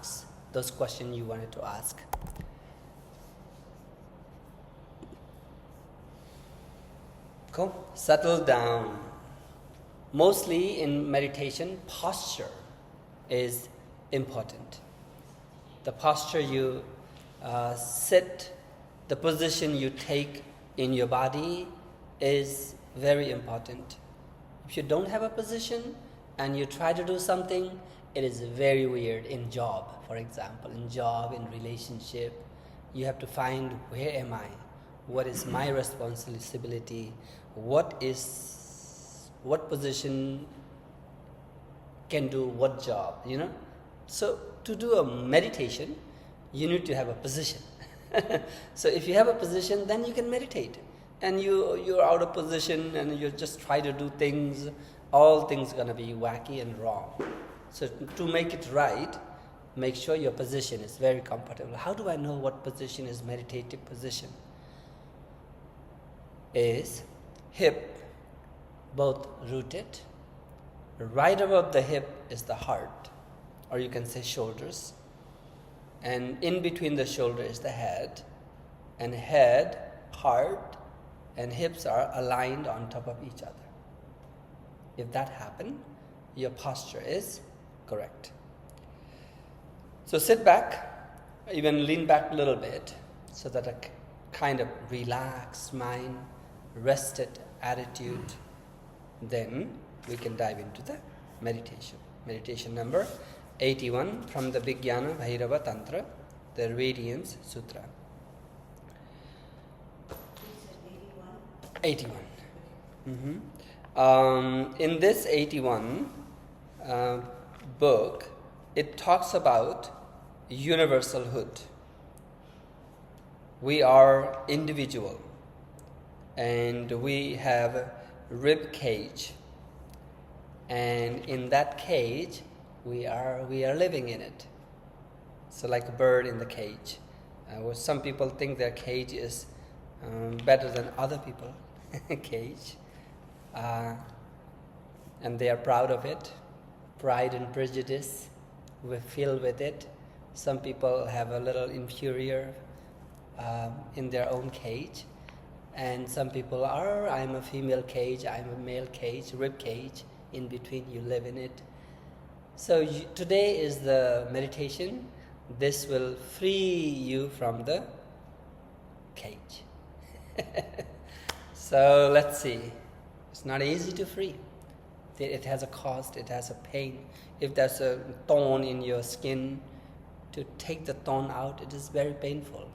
ask those questions you wanted to ask. Cool. Settle down. Mostly in meditation, posture is important. The posture you sit, the position you take in your body is very important. If you don't have a position and you try to do something, it is very weird. In job, for example, in relationship, you have to find, where am I? What is my responsibility? What position can do what job, So to do a meditation, you need to have a position. So if you have a position, then you can meditate. And you're out of position and you just try to do things, all things are going to be wacky and wrong. So to make it right, make sure your position is very comfortable. How do I know what position is meditative position? Is hip both rooted. Right above the hip is the heart, or you can say shoulders. And in between the shoulder is the head. And head, heart, and hips are aligned on top of each other. If that happens, your posture is correct. So sit back, even lean back a little bit, so that a kind of relaxed mind, rested attitude. Then we can dive into the meditation. Meditation number 81 from the Vigyan Bhairava Tantra, the Radiance Sutra. 81. In this 81 book, it talks about universalhood. We are individual, and we have a rib cage, and in that cage we are living in it. So like a bird in the cage. Some people think their cage is better than other people cage, and they are proud of it. Pride and prejudice, we feel with it. Some people have a little inferior in their own cage, and some people are, I'm a female cage, I'm a male cage, rib cage, in between you live in it. So today is the meditation. This will free you from the cage. So let's see. It's not easy to free. It has a cost, it has a pain. If there's a thorn in your skin, to take the thorn out, it is very painful.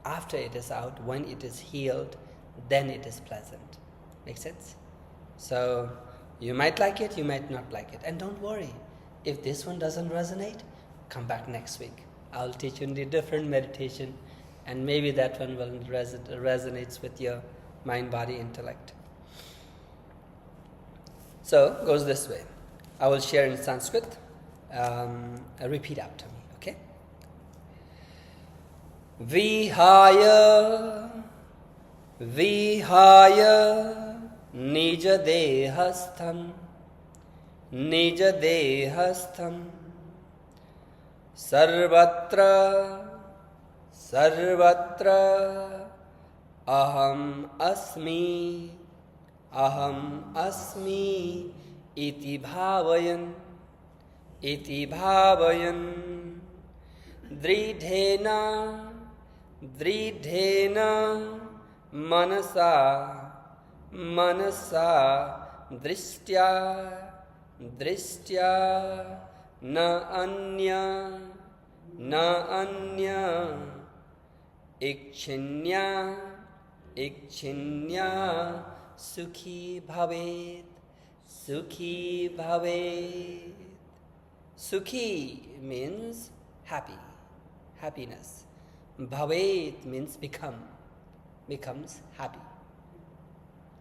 After it is out, when it is healed, then it is pleasant. Make sense? So you might like it, you might not like it. And don't worry. If this one doesn't resonate, come back next week. I'll teach you a different meditation, and maybe that one will resonates with your mind, body, intellect. So it goes this way. I will share in Sanskrit. Repeat after me, okay? Vihaya, Vihaya, nijadehastham, nijadehastham, sarvatra, sarvatra, aham asmi, iti bhavayan, dridhena, manasa, dristya, na anya, ikshinya, sukhi bhavet. Sukhi means happy, happiness. Bhavet means becomes happy.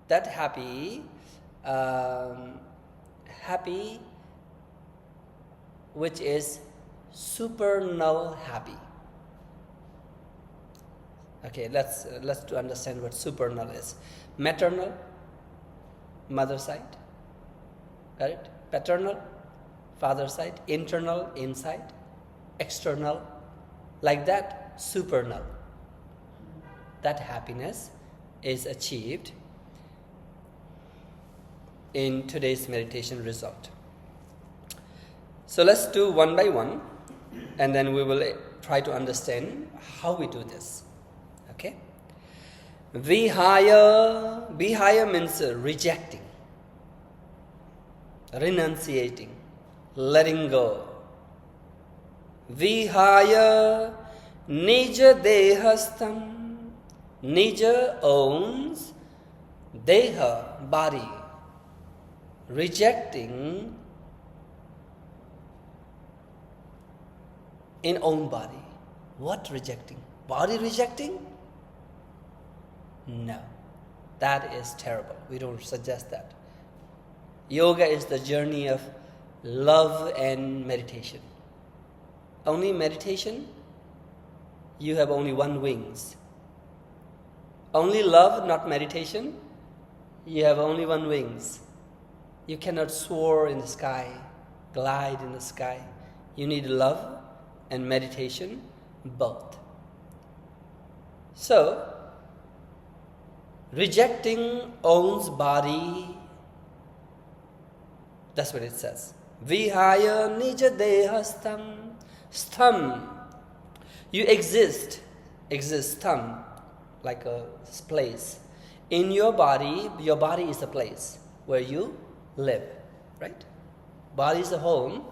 That happy, which is supernal happy. Okay, let's to understand what supernal is. Maternal, mother side. Got it? Paternal, father side. Internal, inside. external, like that, supernal. That happiness is achieved in today's meditation result. So let's do one by one, and then we will try to understand how we do this. Okay? Vihaya. Vihaya means rejecting, renunciating, letting go. Vihaya nijadehastham. Nija owns, deha, body. Rejecting in own body. What rejecting? Body rejecting? No. That is terrible. We don't suggest that. Yoga is the journey of love and meditation. Only meditation, you have only one wings. Only love, not meditation, you have only one wings. You cannot soar in the sky, glide in the sky. You need love and meditation, both. So, rejecting owns body, that's what it says. Vihaya nijadehastham. Stham. You exist, stham, like a place. In your body is a place where you live, right? Body is a home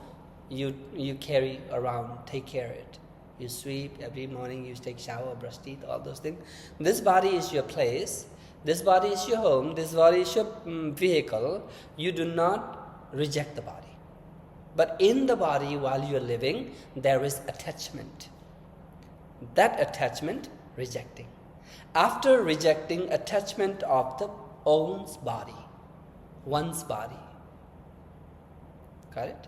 you carry around, take care of it. You sweep every morning, you take shower, brush teeth, all those things. This body is your place, this body is your home, this body is your vehicle. You do not reject the body. But in the body, while you are living, there is attachment. That attachment, rejecting. After rejecting attachment of the own's body, one's body. Got it?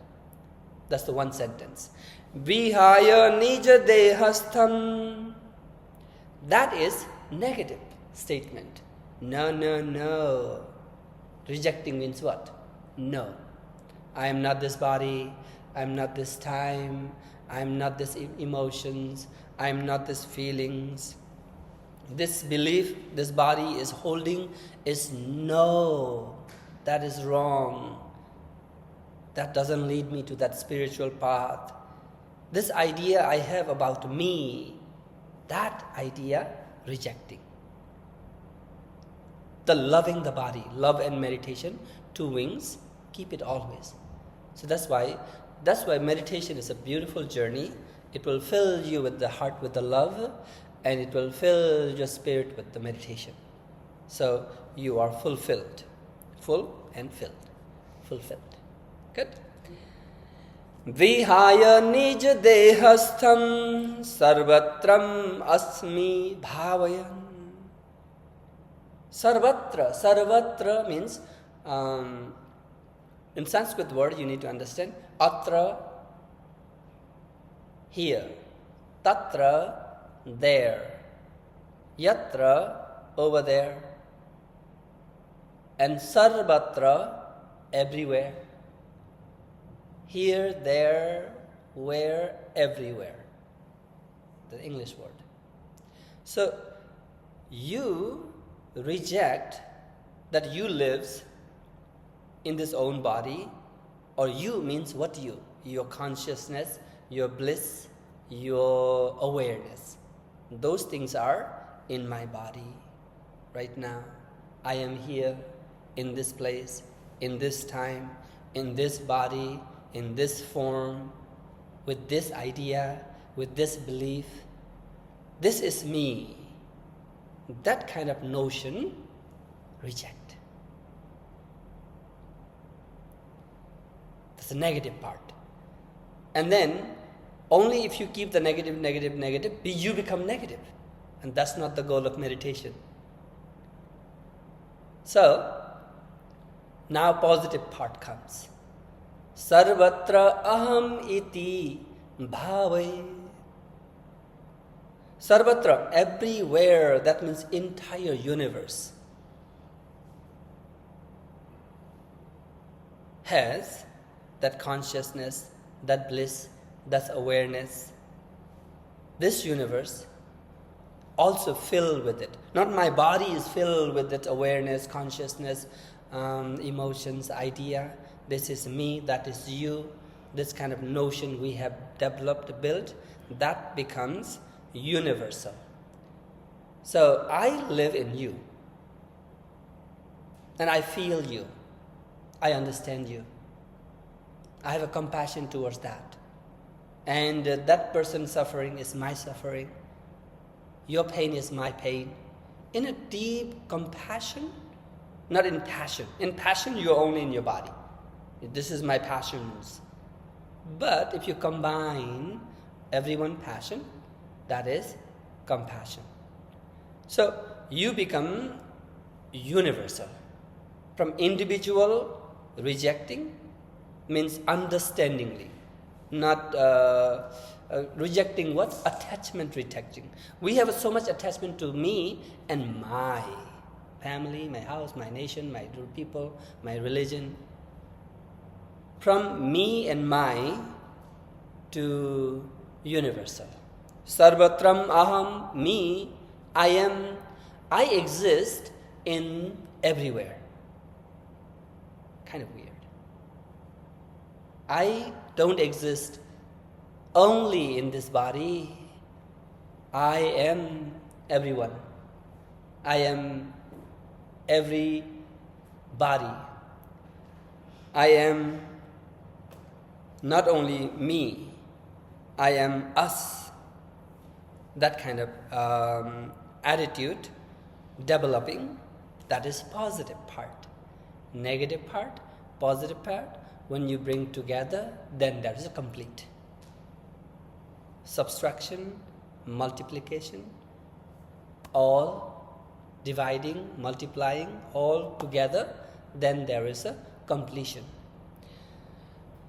That's the one sentence. Vihaya nijadehastham. That is negative statement. No. Rejecting means what? No. I am not this body, I am not this time, I am not this emotions, I am not this feelings. This belief this body is holding is no. That is wrong. That doesn't lead me to that spiritual path. This idea I have about me, that idea rejecting. The loving the body, love and meditation, two wings, keep it always. So that's why meditation is a beautiful journey. It will fill you with the heart with the love, and it will fill your spirit with the meditation. So you are fulfilled. Full and filled. Fulfilled. Good? Vihaya nijadehastham sarvatrasmi bhavayan. Sarvatra means, in Sanskrit word you need to understand, atra, here, tatra, there, yatra, over there, and sarvatra, everywhere. Here, there, where, everywhere. The English word. So, you reject that you lives in this own body, or you means what you? Your consciousness, your bliss, your awareness. Those things are in my body right now. I am here in this place, in this time, in this body, in this form, with this idea, with this belief. This is me. That kind of notion, reject. That's the negative part. And then, only if you keep the negative, you become negative. And that's not the goal of meditation. So, now positive part comes. Sarvatra aham iti bhave. Sarvatra, everywhere, that means entire universe, has that consciousness, that bliss, that's awareness. This universe also filled with it. Not my body is filled with that awareness, consciousness, emotions, idea. This is me, that is you. This kind of notion we have developed, built, that becomes universal. So I live in you. And I feel you. I understand you. I have a compassion towards that. And that person's suffering is my suffering. Your pain is my pain. In a deep compassion, not in passion. In passion, you're only in your body. This is my passions. But if you combine everyone's passion, that is compassion. So you become universal. From individual rejecting means understandingly. Not rejecting what? Attachment rejecting. We have so much attachment to me and my family, my house, my nation, my people, my religion. From me and my to universal. Sarvatram aham, me, I am, I exist in everywhere. Kind of weird. I don't exist only in this body. I am everyone. I am every body. I am not only me. I am us. That kind of attitude developing, that is positive part. Negative part, positive part, when you bring together, then that is a complete. Subtraction, multiplication, all dividing, multiplying, all together, then there is a completion.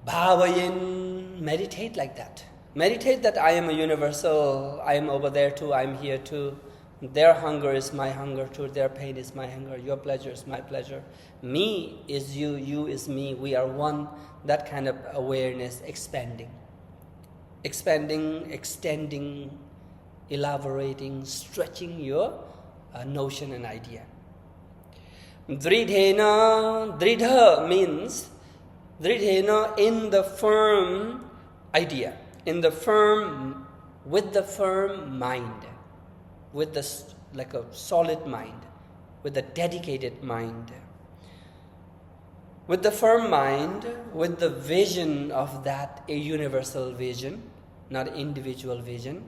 Bhavayan, meditate like that. Meditate that I am a universal, I am over there too, I am here too. Their hunger is my hunger too, their pain is my hunger, your pleasure is my pleasure. Me is you, you is me, we are one. That kind of awareness expanding. Expanding, extending, elaborating, stretching your notion and idea. Dridhena, dridha means dridhena in the firm idea, in the firm, with the firm mind, with the like a solid mind, with a dedicated mind, with the firm mind, with the vision of that a universal vision, not individual vision,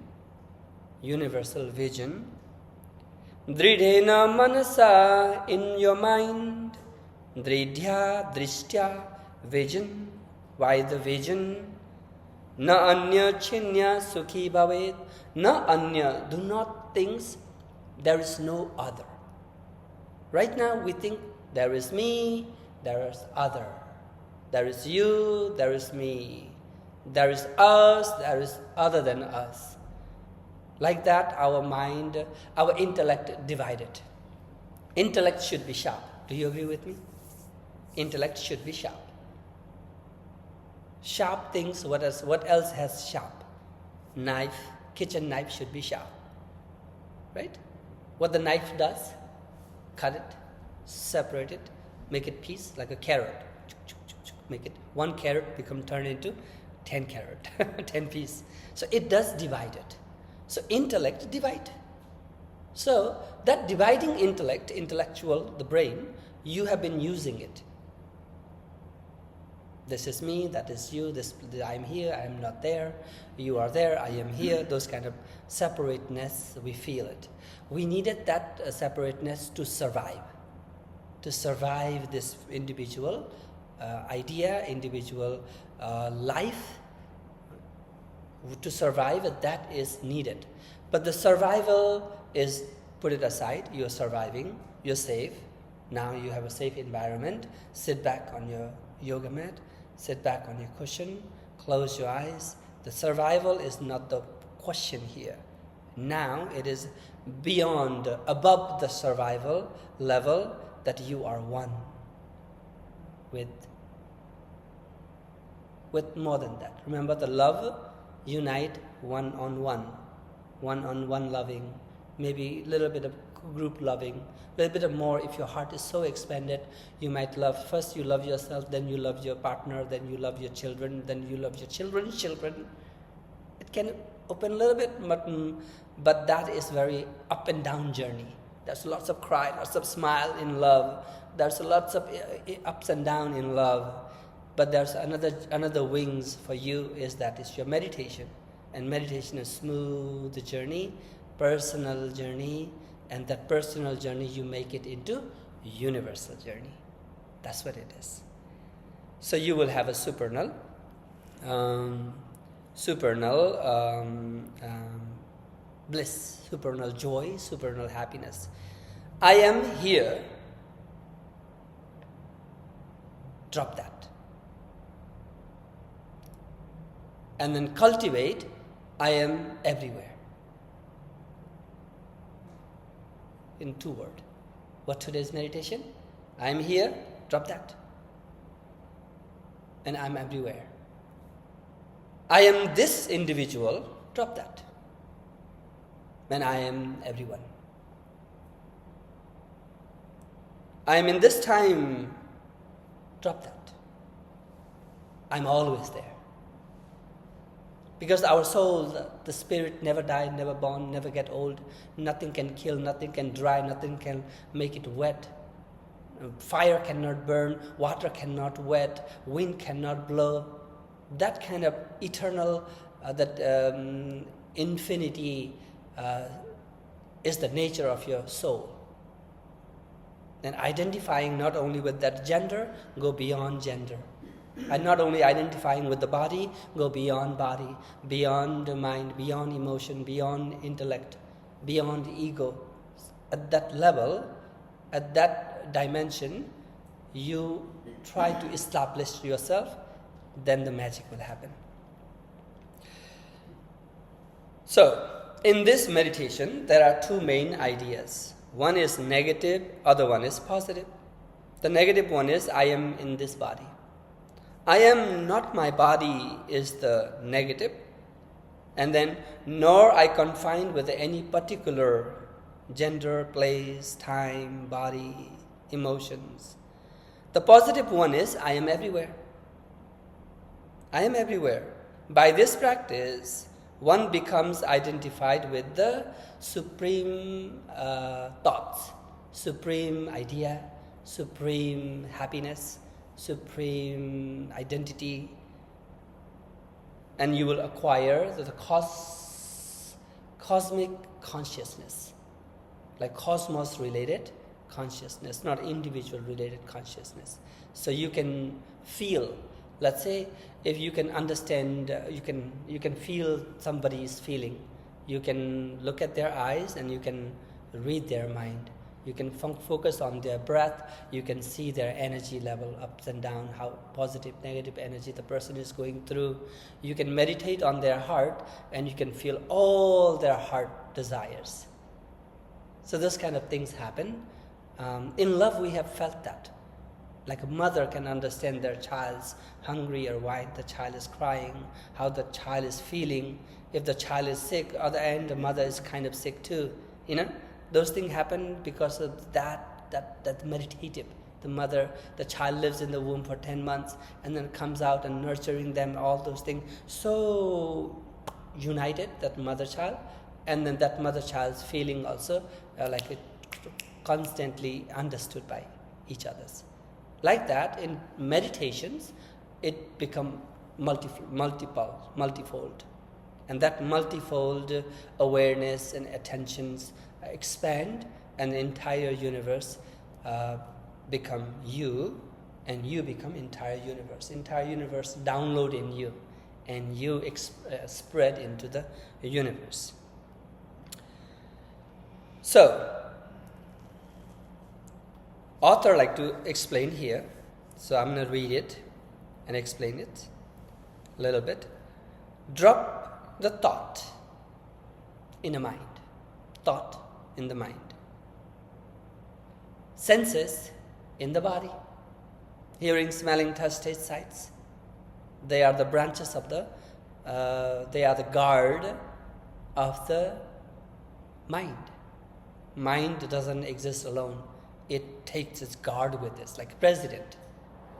universal vision. Dridhena manasa, in your mind, dridya, dristya, vision. Why the vision? Na nanyeksinya sukhi bhavet. Na anya, do not think there is no other. Right now we think there is me, there is other. There is you, there is me. There is us, there is other than us. Like that, our mind, our intellect divided. Intellect should be sharp. Do you agree with me? Intellect should be sharp. Sharp things, what else has sharp? Knife, kitchen knife should be sharp. Right? What the knife does, cut it, separate it, make it piece like a carrot. Make it 1 carrot turn into 10 carrot, 10 piece. So it does divide it. So intellect divide. So that dividing intellect, intellectual, the brain, you have been using it. This is me, that is you, I am here, I am not there, you are there, I am here, those kind of separateness, we feel it. We needed that separateness to survive this individual idea, individual life. To survive, that is needed. But the survival is, put it aside, you're surviving, you're safe. Now you have a safe environment, sit back on your yoga mat, sit back on your cushion, close your eyes. The survival is not the question here. Now it is beyond, above the survival level, that you are one with more than that. Remember the love unite one-on-one loving, maybe a little bit of group loving, a little bit of more. If your heart is so expanded, you might love, first you love yourself, then you love your partner, then you love your children, then you love your children's children. It can open a little bit, but that is very up and down journey. There's lots of cry, lots of smile in love. There's lots of ups and downs in love. But there's another wings for you, is that is your meditation. And meditation is smooth journey, personal journey, and that personal journey you make it into universal journey. That's what it is. So you will have a supernal bliss, supernal joy, supernal happiness. I am here. Drop that. And then cultivate, I am everywhere. In 2 words. What today's meditation? I am here, drop that. And I'm everywhere. I am this individual, drop that. And I am everyone. I am in this time, drop that. I'm always there. Because our soul, the spirit, never die, never born, never get old. Nothing can kill, nothing can dry, nothing can make it wet. Fire cannot burn, water cannot wet, wind cannot blow. That kind of eternal, infinity is the nature of your soul. And identifying not only with that gender, go beyond gender. And not only identifying with the body, go beyond body, beyond the mind, beyond emotion, beyond intellect, beyond ego. At that level, at that dimension, you try to establish yourself, then the magic will happen. So, in this meditation, there are 2 main ideas. One is negative, other one is positive. The negative one is, I am in this body. I am not my body is the negative, and then nor I confined with any particular gender, place, time, body, emotions. The positive one is I am everywhere. I am everywhere. By this practice, one becomes identified with the supreme thoughts, supreme idea, supreme happiness, supreme identity, and you will acquire the cosmic consciousness, like cosmos related consciousness, not individual related consciousness. So you can feel, let's say, if you can understand, you can feel somebody's feeling. You can look at their eyes and you can read their mind. You can focus on their breath. You can see their energy level, ups and down, how positive, negative energy the person is going through. You can meditate on their heart and you can feel all their heart desires. So those kind of things happen. In love, we have felt that. Like a mother can understand their child's hungry or why the child is crying, how the child is feeling. If the child is sick, on the end, the mother is kind of sick too. Those things happen because of that meditative. The child lives in the womb for 10 months and then comes out and nurturing them, all those things. So united, that mother-child, and then that mother-child's feeling also like it constantly understood by each others. Like that, in meditations, it becomes multifold. And that multifold awareness and attentions expand, and the entire universe become you, and you become entire universe. Entire universe download in you, and you spread into the universe. So, author like to explain here, so I'm going to read it and explain it a little bit. Drop the thought in the mind. Thought in the mind. Senses in the body. Hearing, smelling, touch, taste, sights. They are the branches of the they are the guard of the mind. Mind doesn't exist alone. It takes its guard with it, like a president.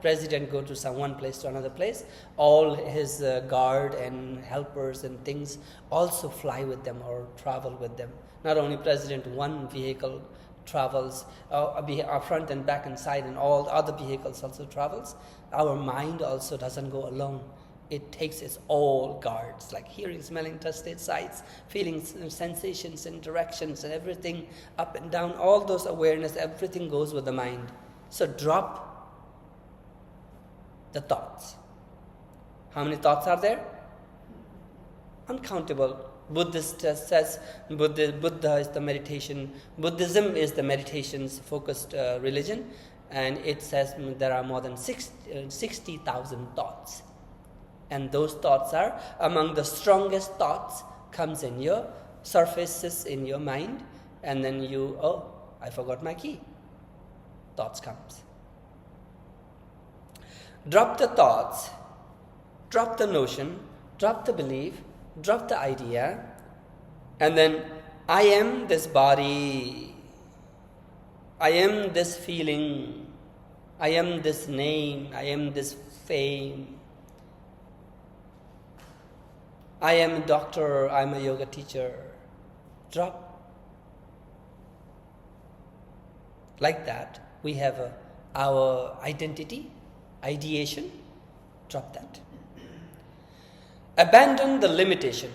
President go to one place to another place. All his guard and helpers and things also fly with them or travel with them. Not only president, one vehicle travels front and back and side, and all other vehicles also travels. Our mind also doesn't go alone. It takes its all guards, like hearing, smelling, touch, taste, sights, feelings, and sensations, and directions, and everything up and down. All those awareness, everything goes with the mind. So drop the thoughts. How many thoughts are there? Uncountable. Buddhist says Buddha is the meditation. Buddhism is the meditations focused religion, and it says there are more than 60,000 thoughts. And those thoughts are among the strongest thoughts comes in your surfaces in your mind, and then I forgot my key. Thoughts comes. Drop the thoughts, drop the notion, drop the belief, drop the idea, and then I am this body, I am this feeling, I am this name, I am this fame, I am a doctor, I am a yoga teacher. Drop. Like that, we have our identity, ideation. Drop that. Abandon the limitation.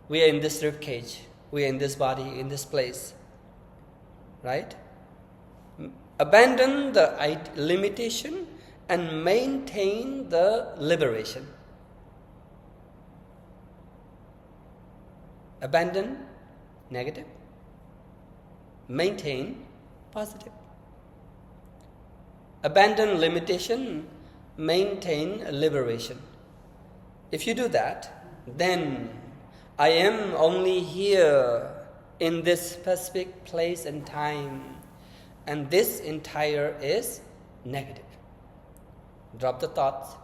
We are in this rib cage. We are in this body, in this place. Right? Abandon the limitation and maintain the liberation. Abandon negative, maintain positive. Abandon limitation, maintain liberation. If you do that, then I am only here in this specific place and time, and this entire is negative. Drop the thoughts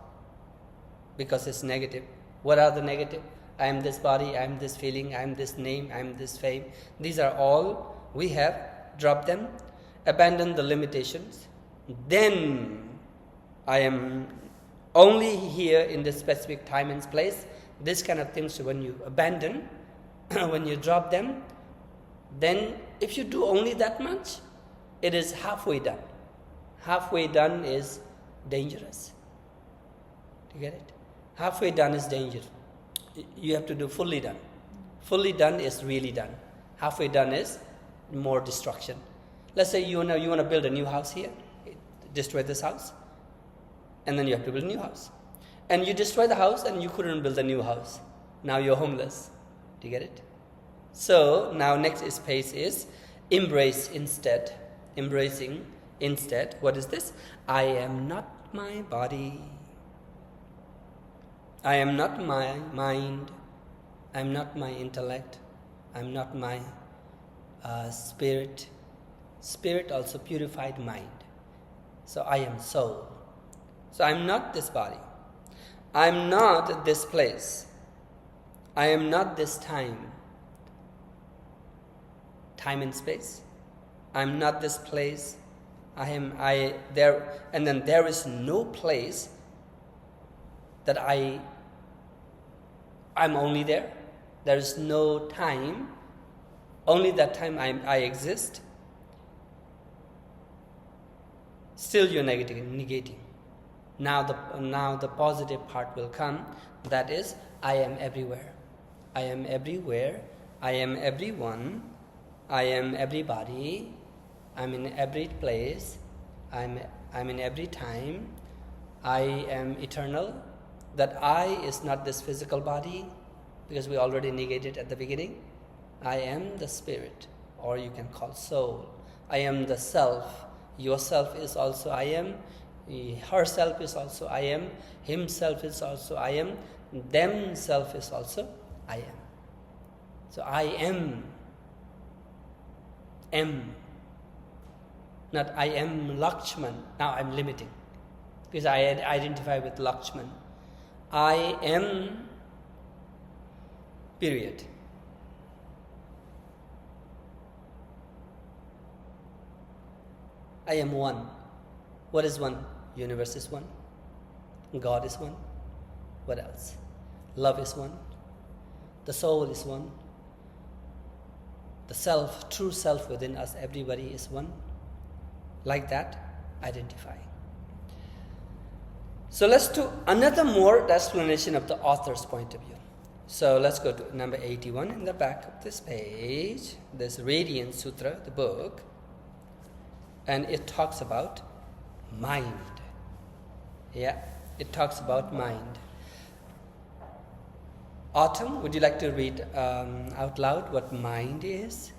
because it's negative. What are the negative? I am this body, I am this feeling, I am this name, I am this fame. These are all we have. Drop them. Abandon the limitations. Then I am only here in this specific time and place. This kind of things, when you abandon, when you drop them, then if you do only that much, it is halfway done. Halfway done is dangerous. Do you get it? Halfway done is dangerous. You have to do fully done. Fully done is really done. Halfway done is more destruction. Let's say you want to build a new house here, destroy this house, and then you have to build a new house. And you destroy the house and you couldn't build a new house. Now you're homeless. Do you get it? So now next space is embrace instead. Embracing instead. What is this? I am not my body. I am not my mind, I am not my intellect, I am not my spirit. Spirit also purified mind. So I am soul. So I am not this body. I am not this place. I am not this time. Time and space. I am not this place. And then there is no place that I'm only there. There is no time. Only that time I exist. Still you're negating. Now the positive part will come. That is, I am everywhere. I am everywhere. I am everyone. I am everybody. I'm in every place. I'm in every time. I am eternal. That I is not this physical body, because we already negated at the beginning. I am the spirit, or you can call soul. I am the self. Yourself is also I am. Herself is also I am. Himself is also I am. Themself is also I am. So I am. Not I am Laxman. Now I'm limiting, because I identify with Laxman. I am Period. I am one. What is one? Universe is one. God is one. What else? Love is one. The soul is one. The self, true self within us, everybody is one. Like that, identifying. So let's do another more explanation of the author's point of view. So let's go to number 81 in the back of this page. This Radiant Sutra, the book. And it talks about mind. Yeah, it talks about mind. Autumn, would you like to read out loud what mind is?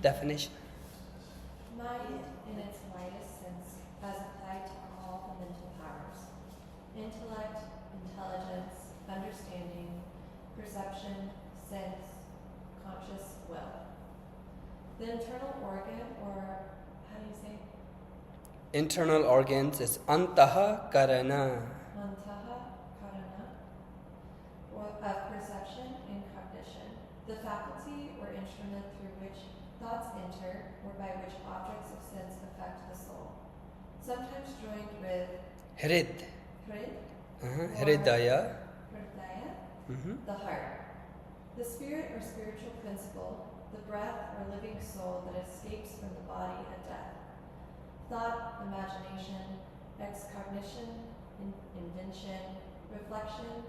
Definition. Mind, in its widest sense, as applied to all the mental powers: intellect, intelligence, understanding, perception, sense, conscious will. The internal organ, or how do you say? Internal organs is antaha karana. Antaha karana, or of perception and cognition, the faculty or instrument through which thoughts enter, or by which objects of sense affect the soul. Sometimes joined with Hrid. hrid, Hridaya. hridaya, the heart. The spirit or spiritual principle, the breath or living soul that escapes from the body at death. Thought, imagination, excognition, invention, reflection,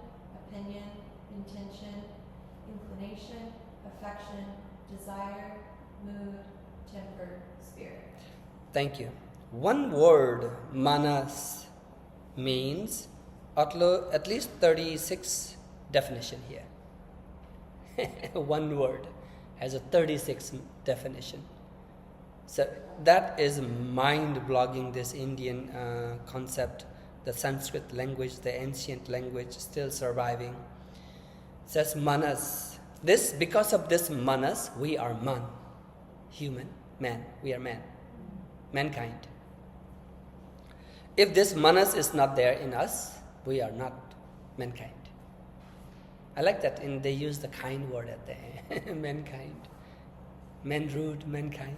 opinion, intention, inclination, affection, desire, mood, temper, spirit. Thank you. One word, manas, means at least 36 definition here. One word has a 36 definition. So that is mind-blogging, this Indian concept, the Sanskrit language, the ancient language still surviving. It says manas. This, because of this manas, we are man, human, man. We are man, mankind. If this manas is not there in us, we are not mankind. I like that they use the kind word at the end, mankind. Men rude, mankind.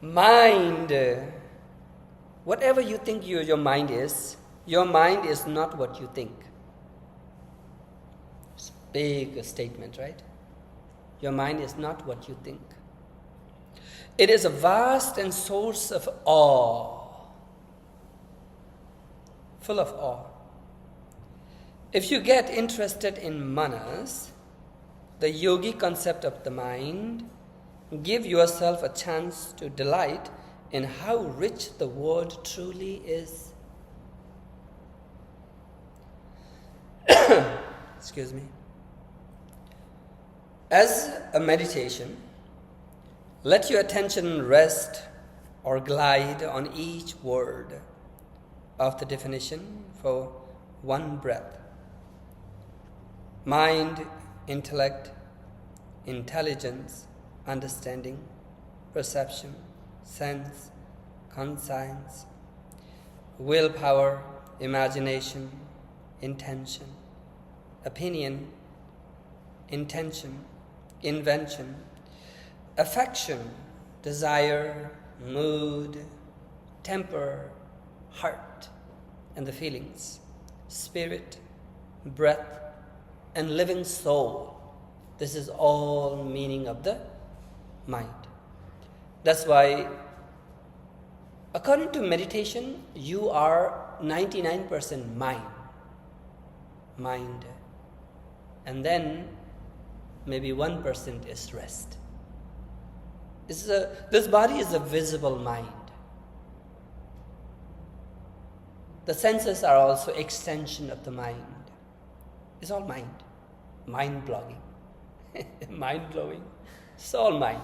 Mind. Whatever you think your mind is not what you think. It's a big statement, right? Your mind is not what you think. It is a vast and source of awe. Full of awe. If you get interested in manas, the yogi concept of the mind, give yourself a chance to delight in how rich the world truly is. Excuse me. As a meditation, let your attention rest or glide on each word of the definition for one breath. Mind, intellect, intelligence, understanding, perception, sense, conscience, willpower, imagination, intention, opinion, intention, invention, affection, desire, mood, temper, heart, and the feelings, spirit, breath, and living soul. This is all meaning of the mind. That's why, according to meditation, you are 99% mind. And then maybe 1% is rest. This body is a visible mind. The senses are also extension of the mind. It's all mind. Mind-blowing. Mind-blowing. It's all mind.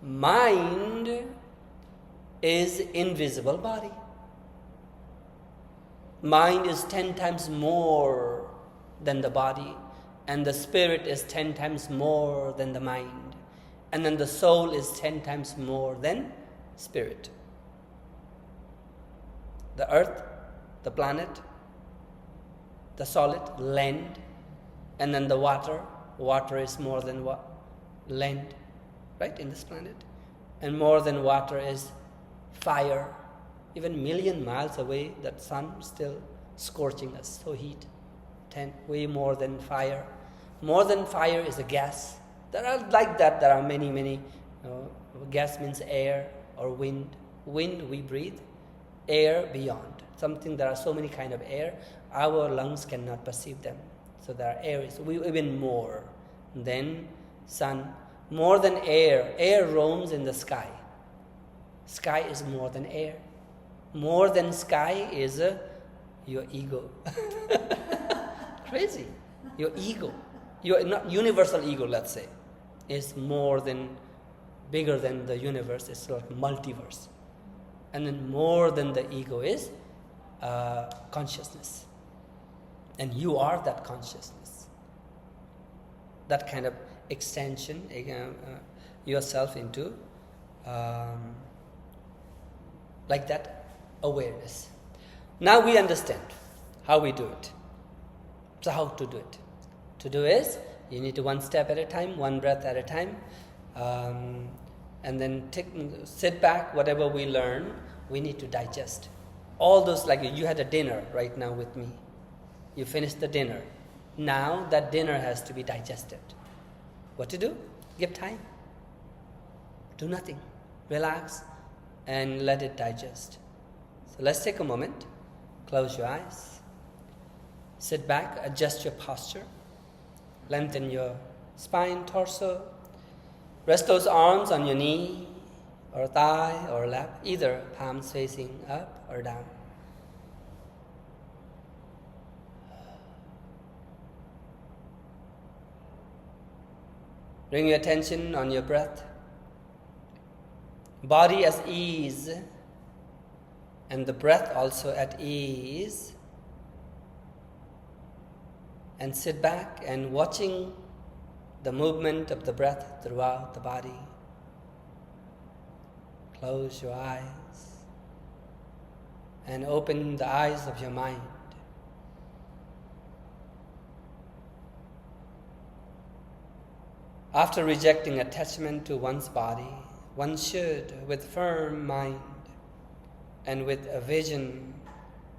Mind is invisible body. Mind is 10 times more than the body, and the spirit is 10 times more than the mind, and then the soul is 10 times more than spirit. The earth, the planet, The solid, land, and then the water. Water is more than land, right, in this planet. And more than water is fire. Even million miles away, that sun is still scorching us, so heat. Way more than fire. More than fire is a gas. There are like that, there are many. Gas means air or wind. Wind we breathe, air beyond. There are so many kind of air, our lungs cannot perceive them. So there are air is even more than sun. More than air. Air roams in the sky. Sky is more than air. More than sky is your ego. Crazy. Your ego. Your not universal ego, let's say, is bigger than the universe. It's like multiverse. And then more than the ego is consciousness. And you are that consciousness. That kind of extension, yourself into like that awareness. Now we understand how we do it. So how to do it? To do is, you need to one step at a time, one breath at a time, and then sit back. Whatever we learn, we need to digest. All those, like you had a dinner right now with me. You finished the dinner. Now that dinner has to be digested. What to do? Give time. Do nothing. Relax and let it digest. So let's take a moment. Close your eyes. Sit back, adjust your posture. Lengthen your spine, torso. Rest those arms on your knee or thigh or lap, either palms facing up or down. Bring your attention on your breath. Body at ease and the breath also at ease. And sit back and watching the movement of the breath throughout the body. Close your eyes and open the eyes of your mind. After rejecting attachment to one's body, one should, with firm mind and with a vision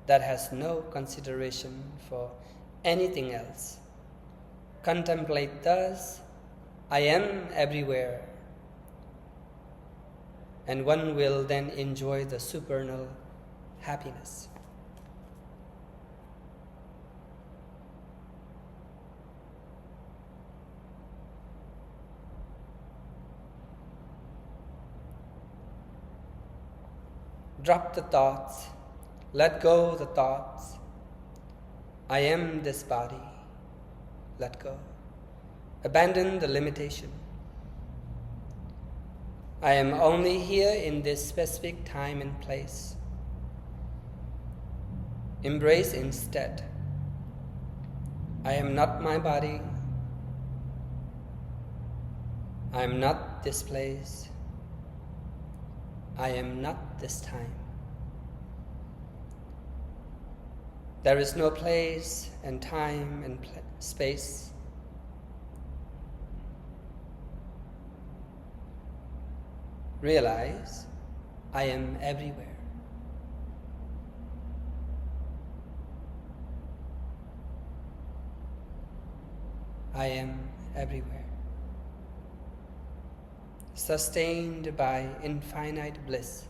that has no consideration for anything else, contemplate thus, I am everywhere, and one will then enjoy the supernal happiness. Drop the thoughts, let go the thoughts. I am this body. Let go. Abandon the limitation. I am only here in this specific time and place. Embrace instead. I am not my body. I am not this place. I am not this time. There is no place and time and space. Realize I am everywhere. I am everywhere. Sustained by infinite bliss.